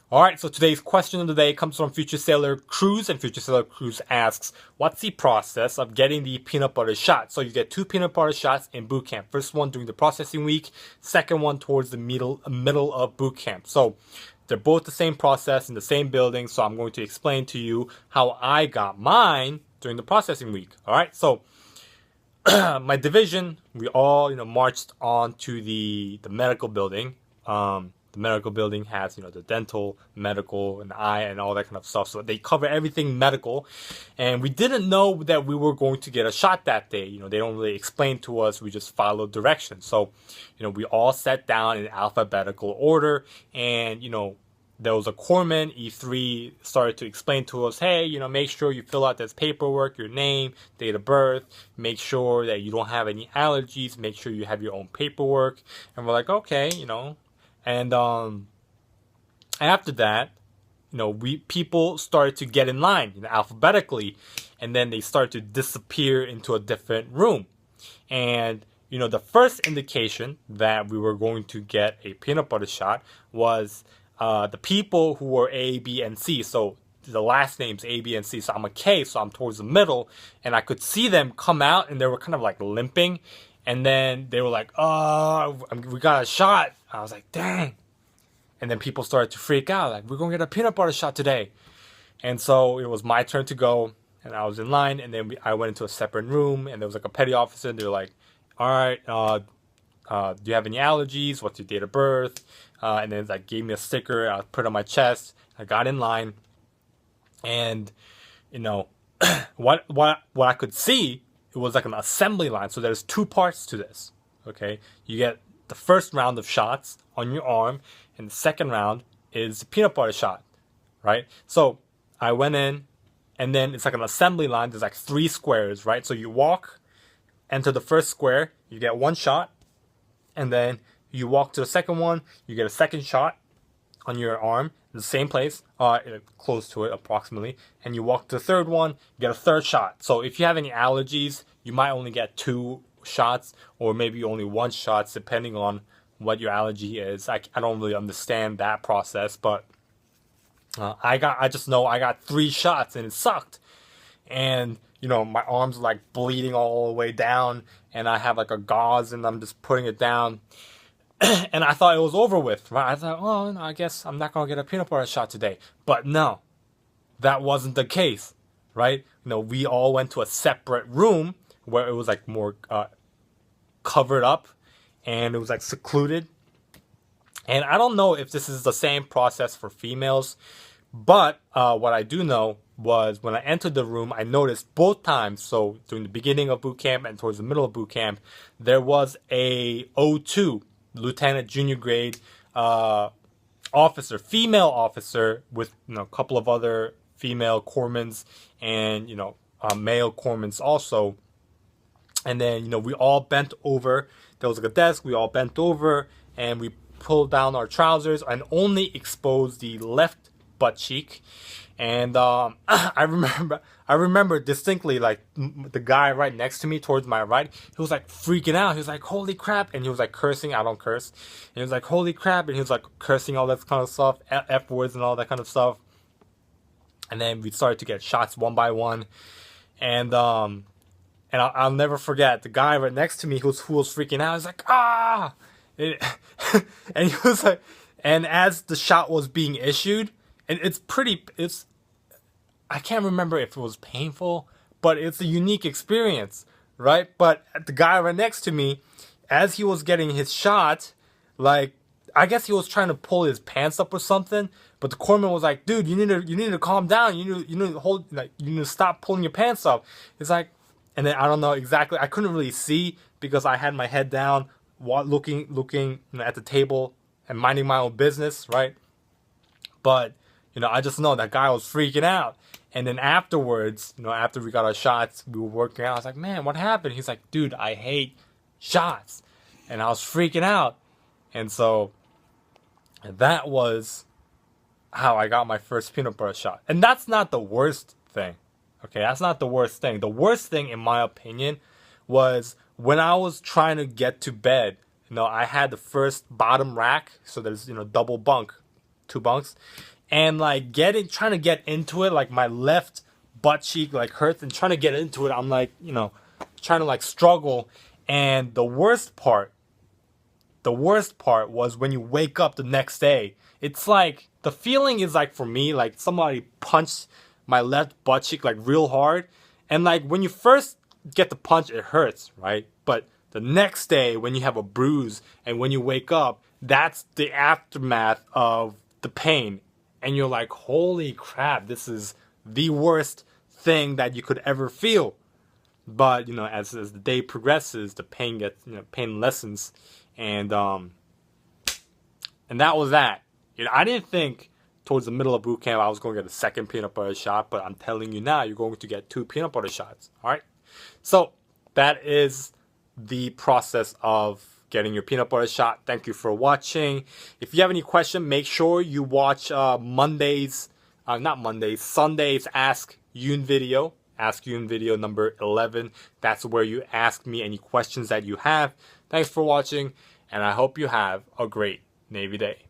Alright, so today's question of the day comes from Future Sailor Cruz, and Future Sailor Cruz asks, what's the process of getting the peanut butter shot? So you get 2 peanut butter shots in boot camp. First one during the processing week, second one towards the middle of boot camp. So they're both the same process in the same building, so I'm going to explain to you how I got mine during the processing week. Alright, so my division, we all, marched on to the medical building. The medical building has, the dental, medical, and eye, and all that kind of stuff. So they cover everything medical. And we didn't know that we were going to get a shot that day. They don't really explain to us. We just followed directions. So, we all sat down in alphabetical order. And, there was a corpsman, E3, started to explain to us, hey, make sure you fill out this paperwork, your name, date of birth, make sure that you don't have any allergies, make sure you have your own paperwork. And we're like, okay, And after that, people started to get in line, alphabetically, and then they started to disappear into a different room. And the first indication that we were going to get a peanut butter shot was the people who were A, B, and C. So the last name's A, B, and C. So I'm a K, so I'm towards the middle, and I could see them come out, and they were kind of like limping. And then they were like, oh, we got a shot. I was like, dang. And then people started to freak out, like, we're going to get a peanut butter shot today. And so it was my turn to go, and I was in line, and then I went into a separate room, and there was like a petty officer, and they were like, all right, do you have any allergies? What's your date of birth? And then like gave me a sticker. I put it on my chest. I got in line, and what I could see, it was like an assembly line. So there's 2 parts to this. Okay, you get the first round of shots on your arm, and the second round is the peanut butter shot, right? So I went in, and then it's like an assembly line. There's like 3 squares, right? So you walk, enter the first square, you get 1 shot, and then you walk to the second one, you get a second shot on your arm, in the same place, close to it approximately, and you walk to the third one, you get a third shot. So if you have any allergies, you might only get 2 shots, or maybe only 1 shot, depending on what your allergy is. I don't really understand that process, but I just know I got 3 shots, and it sucked. And my arms are like bleeding all the way down, and I have like a gauze, and I'm just putting it down. And I thought it was over with, right? I thought, oh, no, I guess I'm not gonna get a peanut butter shot today. But no, that wasn't the case, right? We all went to a separate room where it was like more covered up, and it was like secluded. And I don't know if this is the same process for females, but what I do know was when I entered the room, I noticed both times, so during the beginning of boot camp and towards the middle of boot camp, there was a O2, lieutenant junior grade officer, female officer, with a couple of other female corpsmen and male corpsmen also. And then we all bent over. There was like a desk. We all bent over, and we pulled down our trousers and only exposed the left butt cheek. And I remember distinctly, like, the guy right next to me towards my right, he was like freaking out. He was like, holy crap. And he was like cursing. I don't curse. And he was like, holy crap. And he was like cursing all that kind of stuff, F words and all that kind of stuff. And then we started to get shots one by one. And I'll never forget the guy right next to me who was freaking out. He was like, ah. And he was like, and as the shot was being issued, and I can't remember if it was painful, but it's a unique experience, right? But the guy right next to me, as he was getting his shot, like, I guess he was trying to pull his pants up or something, but the corpsman was like, dude, you need to calm down. You need to hold, like, you need to stop pulling your pants up. It's like, and then I don't know exactly, I couldn't really see because I had my head down, looking at the table and minding my own business, right? But I just know that guy was freaking out. And then afterwards, after we got our shots, we were working out. I was like, man, what happened? He's like, dude, I hate shots. And I was freaking out. And so that was how I got my first peanut butter shot. And that's not the worst thing. Okay, that's not the worst thing. The worst thing, in my opinion, was when I was trying to get to bed. I had the first bottom rack. So there's, double bunk, 2 bunks. and like trying to get into it, like my left butt cheek like hurts, and trying to get into it, I'm like, trying to like struggle. And the worst part was when you wake up the next day. It's like, the feeling is like, for me, like somebody punched my left butt cheek like real hard. And like when you first get the punch, it hurts, right? But the next day when you have a bruise and when you wake up, that's the aftermath of the pain. And you're like, holy crap, this is the worst thing that you could ever feel. But, as the day progresses, the pain pain lessens. And that was that. I didn't think towards the middle of boot camp I was going to get a second peanut butter shot, but I'm telling you now, you're going to get 2 peanut butter shots. All right. So that is the process of getting your peanut butter shot. Thank you for watching. If you have any question, make sure you watch Sunday's Ask Yoon video. Ask Yoon video number 11. That's where you ask me any questions that you have. Thanks for watching, and I hope you have a great Navy day.